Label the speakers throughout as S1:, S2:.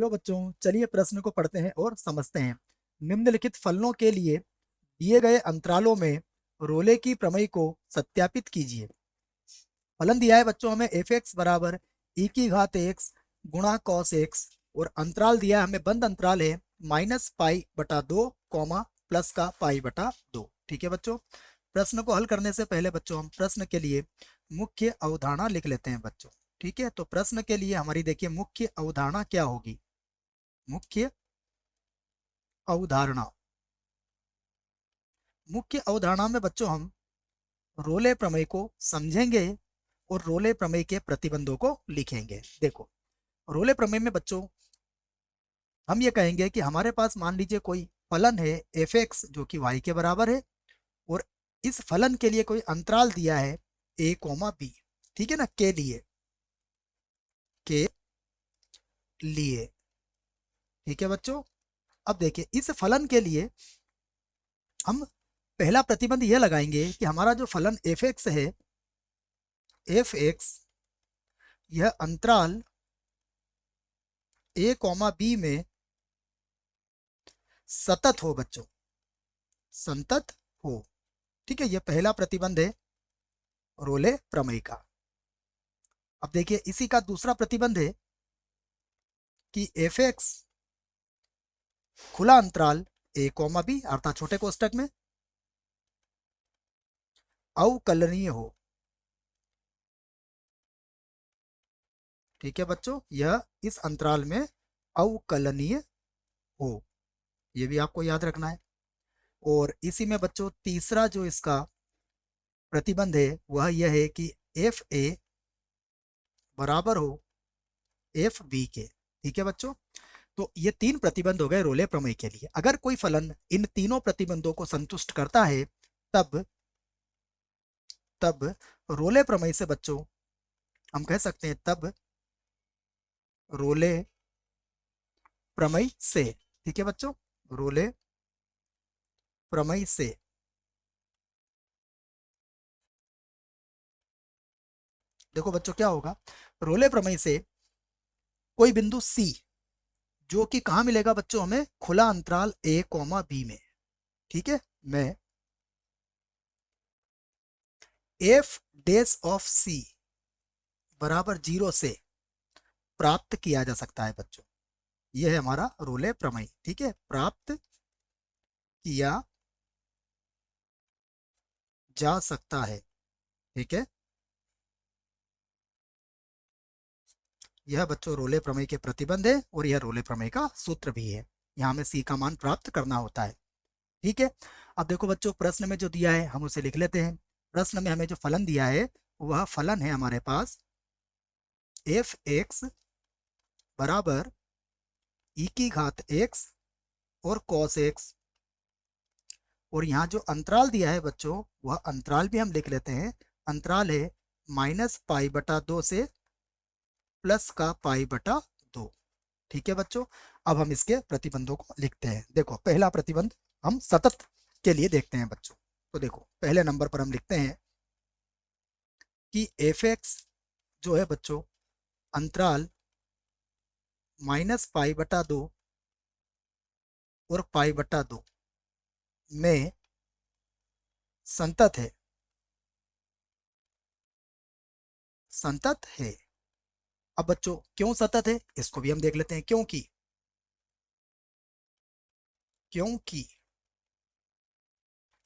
S1: Hello बच्चों, चलिए प्रश्न को पढ़ते हैं और समझते हैं। निम्नलिखित फलनों के लिए दिए गए अंतरालों में रोले की प्रमेय को सत्यापित कीजिए। फलन दिया है बच्चों हमें एफ एक्स बराबर ई की घात एक्स गुणा कॉस एक्स, और अंतराल दिया है हमें, बंद अंतराल है, -π/2 कॉमा प्लस का π/2। ठीक है बच्चों, प्रश्न को हल करने से पहले बच्चों हम प्रश्न के लिए मुख्य अवधारणा लिख लेते हैं बच्चों। ठीक है, तो प्रश्न के लिए हमारी देखिए मुख्य अवधारणा क्या होगी। मुख्य अवधारणा, मुख्य अवधारणा में बच्चों हम रोले प्रमेय को समझेंगे और रोले प्रमेय के प्रतिबंधों को लिखेंगे। देखो, रोले प्रमेय में बच्चों हम ये कहेंगे कि हमारे पास मान लीजिए कोई फलन है एफ एक्स जो कि वाई के बराबर है, और इस फलन के लिए कोई अंतराल दिया है ए कोमा बी। ठीक है ना, के लिए। ठीक है बच्चों, अब देखिए इस फलन के लिए हम पहला प्रतिबंध यह लगाएंगे कि हमारा जो फलन एफ एक्स है, एफ एक्स यह अंतराल ए कॉमा बी में सतत हो बच्चों, संतत हो। ठीक है, यह पहला प्रतिबंध है रोले प्रमेय का। अब देखिए इसी का दूसरा प्रतिबंध है कि एफ एक्स खुला अंतराल ए कॉमा बी अर्थात छोटे कोष्टक में अवकलनीय हो। ठीक है बच्चों, यह इस अंतराल में अवकलनीय हो, यह भी आपको याद रखना है। और इसी में बच्चों तीसरा जो इसका प्रतिबंध है वह यह है कि एफ ए बराबर हो एफ बी के। ठीक है बच्चों, तो ये तीन प्रतिबंध हो गए रोले प्रमेय के लिए। अगर कोई फलन इन तीनों प्रतिबंधों को संतुष्ट करता है तब तब रोले प्रमेय से बच्चों हम कह सकते हैं, तब रोले प्रमेय से। ठीक है बच्चों, रोले प्रमेय से देखो बच्चों क्या होगा, रोले प्रमेय से कोई बिंदु सी जो कि कहां मिलेगा बच्चों, हमें खुला अंतराल ए कॉमा बी में। ठीक है, मैं एफ डैश ऑफ सी बराबर 0 से प्राप्त किया जा सकता है बच्चों। यह है हमारा रोले प्रमेय। ठीक है, प्राप्त किया जा सकता है। ठीक है, यह बच्चों रोले प्रमेय के प्रतिबंध है और यह रोले प्रमेय का सूत्र भी है। यहाँ हमें सी का मान प्राप्त करना होता है। ठीक है, अब देखो बच्चों प्रश्न में जो दिया है हम उसे लिख लेते हैं। प्रश्न में हमें जो फलन दिया है वह फलन है हमारे पास एफ एक्स बराबर ई की घात एक्स और कॉस एक्स, और यहाँ जो अंतराल दिया है बच्चों वह अंतराल भी हम लिख लेते हैं। अंतराल है -π/2 से प्लस का π/2। ठीक है बच्चों, अब हम इसके प्रतिबंधों को लिखते हैं। देखो पहला प्रतिबंध हम सतत के लिए देखते हैं बच्चों। तो देखो पहले नंबर पर हम लिखते हैं कि एफ एक्स जो है बच्चों अंतराल -π/2 और π/2 में संतत है, संतत है। अब बच्चों क्यों सतत है इसको भी हम देख लेते हैं। क्योंकि क्योंकि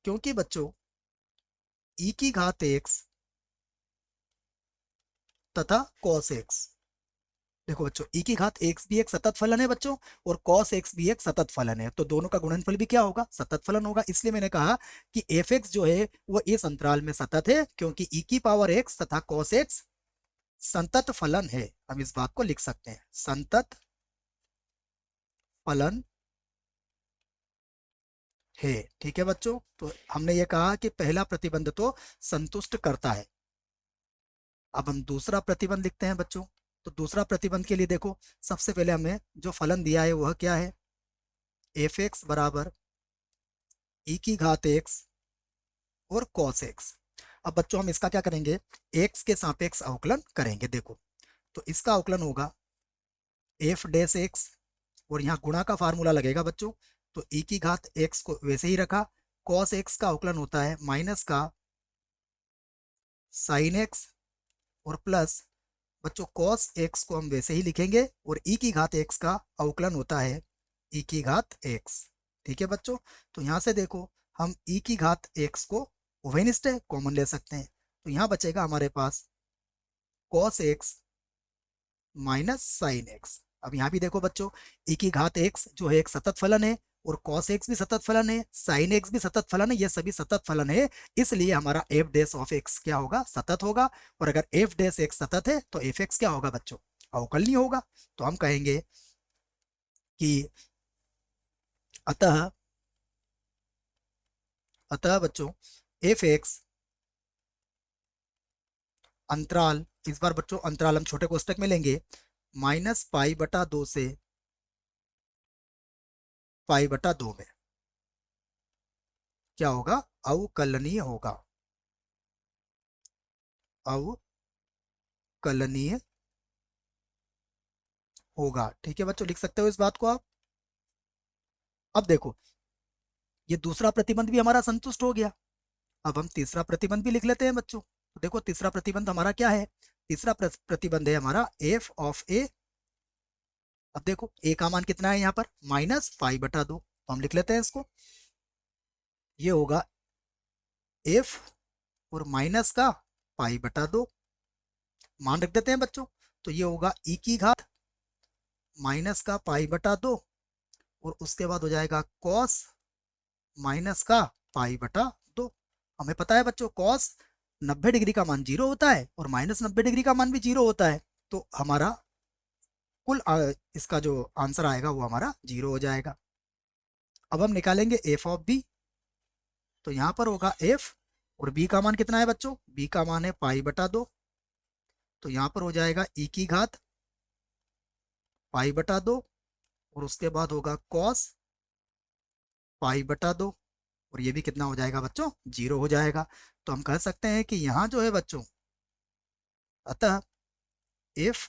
S1: क्योंकि बच्चों ई की घात एक्स तथा कॉस एक्स, देखो बच्चों ई की घात एक्स भी एक सतत फलन है बच्चों, और कॉस एक्स भी एक सतत फलन है, तो दोनों का गुणनफल भी क्या होगा, सतत फलन होगा। इसलिए मैंने कहा कि एफ एक्स जो है वो इस अंतराल में सतत है, क्योंकि ई की पावर एक्स तथा कॉस एक्स संतत फलन है। हम इस बात को लिख सकते हैं, संतत फलन है। ठीक है बच्चों, तो हमने ये कहा कि पहला प्रतिबंध तो संतुष्ट करता है। अब हम दूसरा प्रतिबंध लिखते हैं बच्चों। तो दूसरा प्रतिबंध के लिए देखो सबसे पहले हमें जो फलन दिया है वह क्या है, एफ एक्स बराबर ई की घात एक्स और कॉस एक्स। अब बच्चों हम इसका क्या करेंगे, एक्स के सापेक्ष अवकलन करेंगे। देखो तो इसका अवकलन होगा एफ डैश एक्स और यहाँ गुणा का फार्मूला लगेगा बच्चों। तो e की घात x को वैसे ही रखा, cos x का अवकलन होता है माइनस का sin x, और प्लस बच्चों cos x को हम वैसे ही लिखेंगे, और e की घात x का अवकलन होता है e की घात x। ठीक है बच्चों, तो यहाँ से देखो हम e की घात x को उभयनिष्ठ कॉमन ले सकते हैं, तो यहाँ बचेगा हमारे पास cos x minus sine x. अब यहाँ भी देखो बच्चों, e की घात x जो है एक सतत फलन है, और cos x भी सतत फलन है, sin x भी सतत फलन है, ये सभी सतत फलन है, इसलिए हमारा f डैश ऑफ x क्या होगा, सतत होगा। और अगर f डैश x सतत है तो f क्या होगा बच्चों, अवकलनीय होगा। तो हम कहेंगे कि अतः अतः बच्चों f अंतराल, इस बार बच्चों अंतराल हम छोटे कोष्टक में लेंगे, -π/2 से π/2 में क्या होगा, अवकलनीय होगा, अवकलनीय होगा। ठीक है बच्चों, लिख सकते हो इस बात को आप। अब देखो ये दूसरा प्रतिबंध भी हमारा संतुष्ट हो गया, अब हम तीसरा प्रतिबंध भी लिख लेते हैं बच्चों। तो देखो तीसरा प्रतिबंध हमारा क्या है, तीसरा प्रतिबंध है हमारा एफ ऑफ ए। अब देखो ए का मान कितना है यहाँ पर, -π/2, तो हम लिख लेते हैं इसको, ये होगा एफ और माइनस का π/2, मान रख देते हैं बच्चों। तो ये होगा ई की घात माइनस का π/2, और उसके बाद हो जाएगा कॉस माइनस का π/2। हमें पता है बच्चों कॉस 90 डिग्री का मान 0 होता है, और -90 डिग्री का मान भी 0 होता है, तो हमारा कुल इसका जो आंसर आएगा वो हमारा 0 हो जाएगा। अब हम निकालेंगे एफ ऑफ बी, तो यहाँ पर होगा एफ, और बी का मान कितना है बच्चों, बी का मान है π/2, तो यहाँ पर हो जाएगा ई की घात π/2, और उसके बाद होगा कॉस π/2, और ये भी कितना हो जाएगा बच्चों, 0 हो जाएगा। तो हम कह सकते हैं कि यहाँ जो है बच्चों, अतः एफ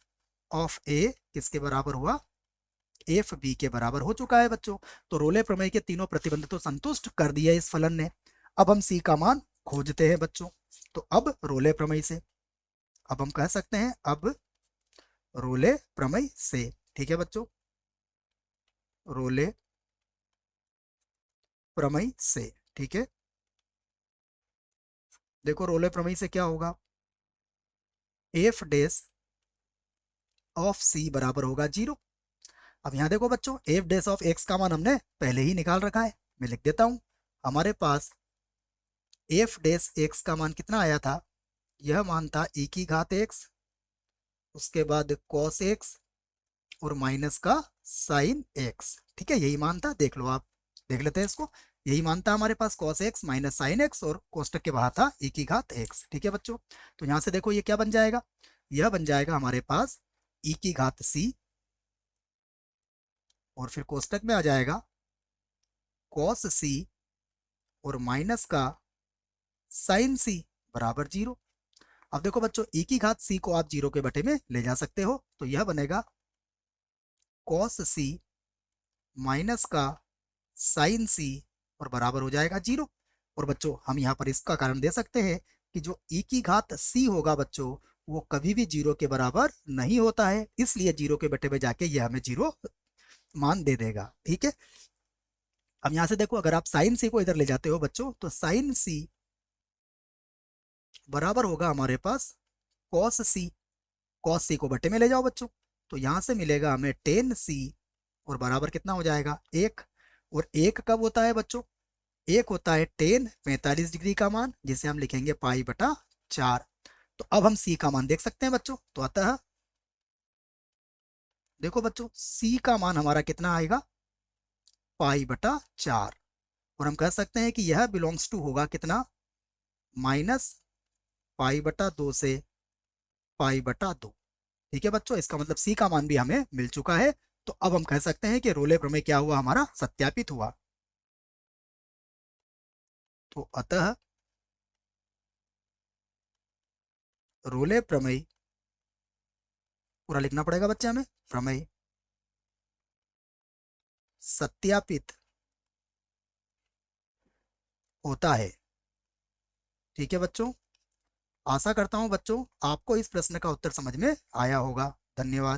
S1: ऑफ ए किसके बराबर हुआ, एफ बी के बराबर हो चुका है बच्चों। तो रोले प्रमेय के तीनों प्रतिबंध तो संतुष्ट कर दिया इस फलन ने। अब हम सी का मान खोजते हैं बच्चों। तो अब रोले प्रमेय से, अब हम कह सकते हैं अब रोले प्रमेय से, ठीक है बच्चों, रोले प्रमेय से, ठीक है। देखो रोले प्रमेय से क्या होगा, एफ डैश ऑफ सी बराबर होगा 0। अब यहाँ देखो बच्चों एफ डैश ऑफ एक्स का मान हमने पहले ही निकाल रखा है, मैं लिख देता हूँ। हमारे पास एफ डैश एक्स का मान कितना आया था, यह मान था ई की घात एक्स, उसके बाद कॉस एक्स, और माइनस का साइन एक्स। ठीक है, यही मान था, देख लो आप, देख लेते हैं इसको। यही मान था हमारे पास cos x minus sine x, और कोष्टक के बाहर था ई की घात एक्स। ठीक है बच्चों, तो यहाँ से देखो ये क्या बन जाएगा, यह बन जाएगा हमारे पास ई की घात सी, और फिर कोष्टक में आ जाएगा कॉस सी और माइनस का साइन सी बराबर 0। अब देखो बच्चों ई की घात सी को आप 0 के बटे में ले जा सकते हो, तो यह बनेगा कॉस सी माइनस का साइन सी, और बराबर हो जाएगा 0। और बच्चों हम यहाँ पर इसका कारण दे सकते हैं कि जो ई की घात सी होगा बच्चों, वो कभी भी 0 के बराबर नहीं होता है, इसलिए 0 के बटे में जाके यह हमें 0 मान दे देगा। ठीक है, अब यहाँ से देखो अगर आप साइन सी को इधर ले जाते हो बच्चों, तो साइन सी बराबर होगा हमारे पास कॉस सी, कॉस सी को बटे में ले जाओ बच्चों, तो यहाँ से मिलेगा हमें टेन सी, और बराबर कितना हो जाएगा 1। और 1 कब होता है बच्चों, 1 होता है टेन 45 डिग्री का मान, जिसे हम लिखेंगे π/4। तो अब हम सी का मान देख सकते हैं बच्चों, तो अतः देखो बच्चों सी का मान हमारा कितना आएगा, π/4, और हम कह सकते हैं कि यह बिलोंग्स टू होगा कितना, -π/2 से π/2। ठीक है बच्चों, इसका मतलब सी का मान भी हमें मिल चुका है। तो अब हम कह सकते हैं कि रोले प्रमेय क्या हुआ, हमारा सत्यापित हुआ। तो अतः रोले प्रमेय, पूरा लिखना पड़ेगा बच्चे हमें, प्रमेय सत्यापित होता है। ठीक है बच्चों, आशा करता हूं बच्चों आपको इस प्रश्न का उत्तर समझ में आया होगा। धन्यवाद।